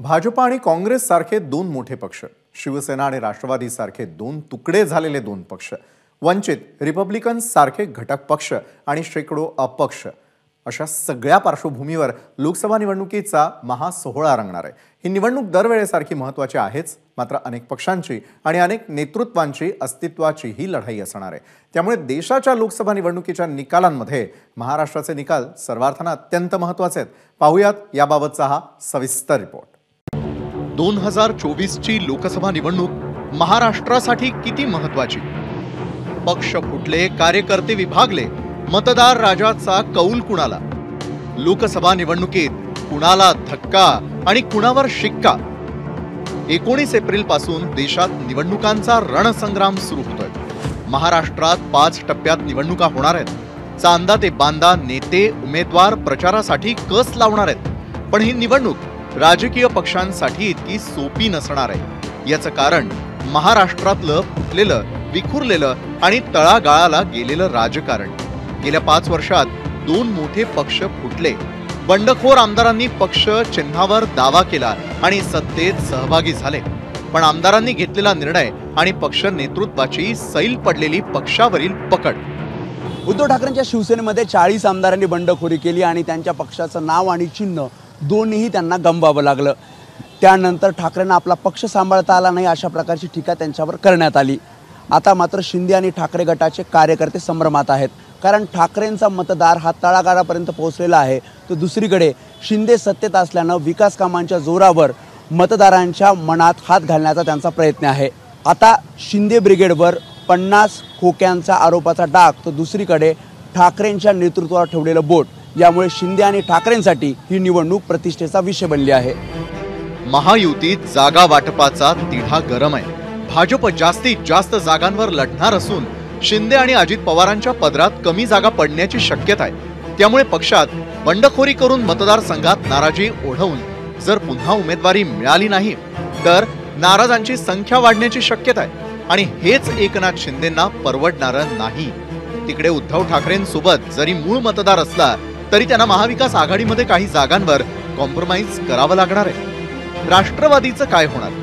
भाजप आणि काँग्रेस सारखे दोन मोठे पक्ष, शिवसेना आणि राष्ट्रवादी सारखे दोन तुकडे झालेले दोन पक्ष, वंचित, रिपब्लिकन सारखे घटक पक्ष आणि शेकडो अपक्ष, अशा सगळ्या पार्श्वभूमीवर लोकसभा निवडणुकीचा महासोहळा रंगणार आहे। ही निवडणूक दरवेळेसारखी महत्त्वाची आहेच, मात्र अनेक पक्षांची आणि अनेक नेतृत्वांची अस्तित्वाची ही लढाई असणार आहे। त्यामुळे देशाच्या लोकसभा निवडणुकीच्या निकालांमध्ये महाराष्ट्राचे निकाल सर्वार्थाने अत्यंत महत्त्वाचे आहेत। पाहूयात याबाबतचा हा सविस्तर रिपोर्ट। 2024 ची लोकसभा निवडणूक महाराष्ट्रासाठी किती महत्त्वाची? पक्ष फुटले, कार्यकर्ते विभागले, मतदार राजाचा कौल कुणाला? लोकसभा निवडणुकीत कुणाला धक्का आणि कुणावर शिक्का? 19 एप्रिल पासून देशात निवडणुकांचा रणसंग्राम सुरू होतोय। महाराष्ट्रात 5 टप्प्यात निवडणुका होणार आहेत। चांदा ते बांदा नेते उमेदवार प्रचारासाठी कस लावणार आहेत। पण ही निवडणूक राजकीय पक्षांसाठी इतकी सोपी नसणार आहे। याचं कारण महाराष्ट्रातलं फुटलेलं, विखुरलेलं आणि तळागाळाला गेलेलं राजकारण। गेल्या 5 वर्षात 2 मोठे पक्ष फुटले। बंडखोर आमदारांनी पक्ष चिन्हावर दावा केला आणि सत्तेत सहभागी झाले, पण आमदारांनी घेतलेला निर्णय आणि पक्ष नेतृत्वाची सैल पडलेली पक्षावरील पकड। उद्धव ठाकरेंच्या शिवसेनेमध्ये 40 आमदारांनी बंडखोरी केली आणि त्यांच्या पक्षाचं नाव आणि चिन्ह दोन्हीही त्यांना गमवावं लागलं। त्यानंतर ठाकरेंना आपला पक्ष सांभाळता आला नाही, अशा प्रकारची टीका त्यांच्यावर करण्यात आली। आता मात्र शिंदे आणि ठाकरे गटाचे कार्यकर्ते संभ्रमात आहेत, कारण ठाकरेंचा मतदार हा तळागाळापर्यंत पोहोचलेला आहे। तर दुसरीकडे शिंदे सत्तेत असल्यानं विकास कामांच्या जोरावर मतदारांच्या मनात हात घालण्याचा त्यांचा प्रयत्न आहे। आता शिंदे ब्रिगेडवर 50 खोक्यांचा आरोपाचा डाग, तर दुसरीकडे ठाकरेंच्या नेतृत्वावर ठेवलेलं बोट, यामुळे शिंदे आणि ठाकरेंसाठी ही निवडणूक प्रतिष्ठेचा विषय बनली आहे। महायुतीत जागा वाटपाचा तिढा गरम आहे। भाजप जास्तीत जास्त जागांवर लढणार असून शिंदे आणि अजित पवारांच्या पदरात कमी जागा पडण्याची शक्यता आहे। त्यामुळे पक्षात बंडखोरी करून मतदारसंघात नाराजी ओढवून जर पुन्हा उमेदवारी मिळाली नाही तर नाराजांची संख्या वाढण्याची शक्यता आहे, आणि हेच एकनाथ शिंदेंना परवडणारं नाही। तिकडे उद्धव ठाकरेंसोबत जरी मूळ मतदार असला तरी त्यांना महाविकास आघाडीमध्ये काही जागांवर कॉम्प्रोमाइज करावं लागणार आहे। राष्ट्रवादीचं काय होणार?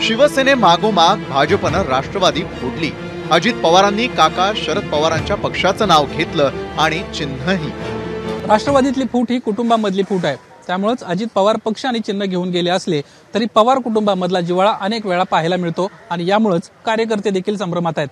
शिवसेने मागोमाग भाजपनं राष्ट्रवादी फोडली। अजित पवारांनी काका शरद पवारांच्या पक्षाचं नाव घेतलं आणि चिन्हही। राष्ट्रवादीतली फूट ही कुटुंबामधली फूट आहे। त्यामुळेच अजित पवार पक्ष आणि चिन्ह घेऊन गेले असले तरी पवार कुटुंबामधला जिव्हाळा अनेक वेळा पाहायला मिळतो, आणि यामुळेच कार्यकर्ते देखील संभ्रमात आहेत।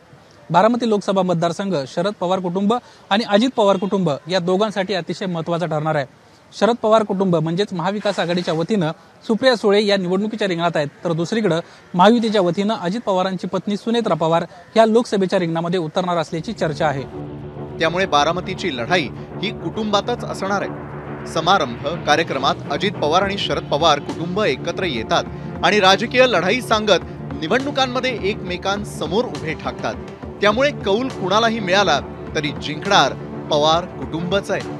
बारामती लोकसभा मतदारसंघ शरद पवार कुटुंब आणि अजित पवार कुटुंब या दोघांसाठी अतिशय महत्त्वाचा ठरणार आहे। शरद पवार कुटुंब म्हणजेच महाविकास आघाडीच्या वतीनं सुप्रिया सुळे या निवडणुकीच्या रिंगणात आहेत, तर दुसरीकडे महायुतीच्या वतीनं अजित पवारांची पत्नी सुनेत्रा पवार या लोकसभेच्या रिंगणामध्ये उतरणार असल्याची चर्चा आहे। त्यामुळे बारामतीची लढाई ही कुटुंबातच असणार आहे। समारंभ कार्यक्रमात अजित पवार आणि शरद पवार कुटुंब एकत्र येतात आणि राजकीय लढाई सांगत निवडणुकांमध्ये एकमेकांसमोर उभे ठाकतात। त्यामुळे कौल कुणालाही मिळाला तरी जिंकणार पवार कुटुंबच आहे।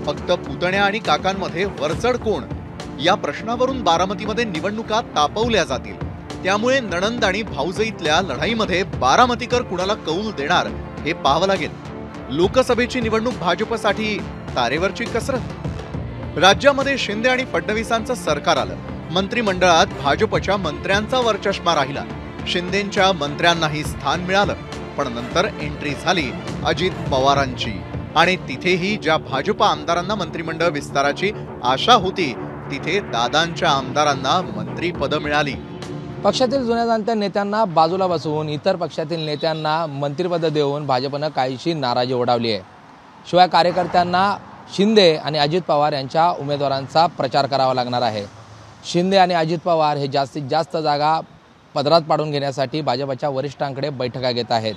फक्त पुतण्या आणि काकांमध्ये वरचढ कोण या प्रश्नावरून बारामतीमध्ये निवडणुका तापवल्या जातील। त्यामुळे नणंद आणि भाऊजाईतल्या लढाईमध्ये बारामतीकर कुणाला कौल देणार हे पाहावं लागेल। लोकसभेची निवडणूक भाजपसाठी तारेवरची कसरत। राज्यामध्ये शिंदे आणि फडणवीसांचं सरकार आलं। मंत्रिमंडळात भाजपच्या मंत्र्यांचा वरचष्मा राहिला। शिंदेंच्या मंत्र्यांनाही स्थान मिळालं, पण नंतर एंट्री झाली अजित पवारांची, आणि तिथेही ज्या भाजप आमदारांना मंत्रिमंडळ विस्ताराची आशा होती तिथे दादांच्या आमदारांना मंत्रीपद मिळाली। पक्षातील जुन्या जाणत्या नेत्यांना बाजूला बसवून इतर पक्षातील नेत्यांना मंत्रिपद देऊन भाजपनं काहीशी नाराजी ओढावली आहे। शिवाय कार्यकर्त्यांना शिंदे आणि अजित पवार यांच्या उमेदवारांचा प्रचार करावा लागणार आहे। शिंदे आणि अजित पवार हे जास्तीत जास्त जागा पदरात पाडून घेण्यासाठी भाजपच्या वरिष्ठांकडे बैठका घेत आहेत।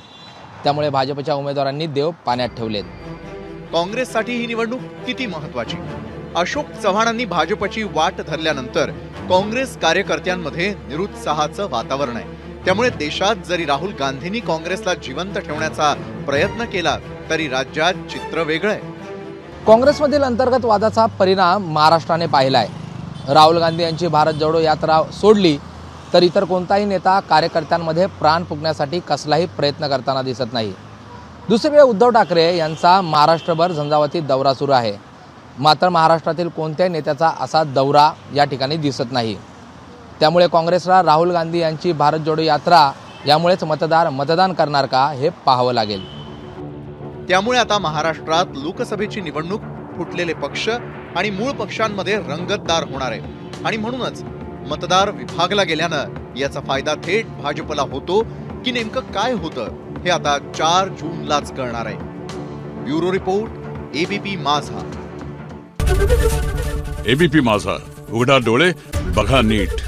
त्यामुळे भाजपच्या उमेदवारांनी देव पाण्यात ठेवलेत। काँग्रेससाठी ही निवडणूक किती महत्त्वाची? अशोक चव्हाणांनी भाजपची वाट धरल्यानंतर काँग्रेस कार्यकर्त्यांमध्ये निरुत्साहाचं वातावरण आहे। त्यामुळे देशात जरी राहुल गांधींनी काँग्रेसला जिवंत ठेवण्याचा प्रयत्न केला तरी राज्यात चित्र वेगळं आहे। काँग्रेसमधील अंतर्गत वादाचा परिणाम महाराष्ट्राने पाहिलाय। राहुल गांधी यांची भारत जोडो यात्रा सोडली तर इतर कोणताही नेता कार्यकर्त्यांमध्ये प्राण फुंकण्यासाठी कसलाही प्रयत्न करताना दिसत नाही। दुसरीकडे उद्धव ठाकरे यांचा महाराष्ट्रभर झंझावाती दौरा सुरू आहे। मात्र महाराष्ट्रातील कोणत्याही नेत्याचा असा दौरा या ठिकाणी दिसत नाही। त्यामुळे काँग्रेसला राहुल गांधी यांची भारत जोडो यात्रा यामुळेच मतदार मतदान करणार का हे पाहावं लागेल. त्यामुळे आता महाराष्ट्रात लोकसभेची निवडणूक फुटलेले पक्ष आणि मूळ पक्षांमध्ये रंगतदार होणार आहे आणि म्हणूनच मतदार विभागला गेल्यानं याचा फायदा थेट भाजपला होतो की नेमकं काय होतं हे आता 4 जूनलाच कळणार आहे. ब्युरो रिपोर्ट, एबीपी माझा. एबीपी माझा, उघडा डोळे बघा नीट.